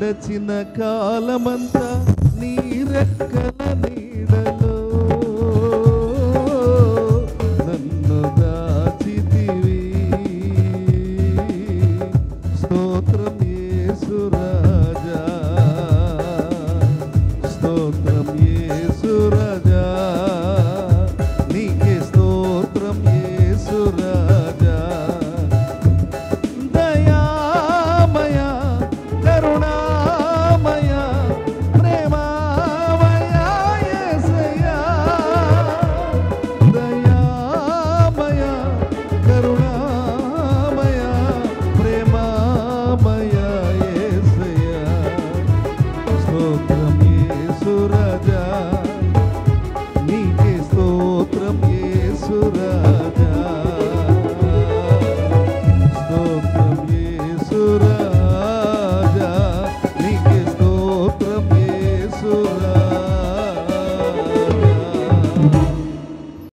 గడచిన కాలమంతా నీ రెక్కల నీడలో నన్ను దాచితివి. స్తోత్రం యేసు రాజా, స్తోత్రం యేసు రాజా, నీకే స్తోత్రం యేసు రాజా. దయామయ కరుణామయ ప్రేమమయ యేసయ్యా, దయామయ కరుణామయ ప్రేమమయ యేసయ్యా. స్తోత్రం యేసు రాజా, నీకే స్తోత్రం యేసు రాజా.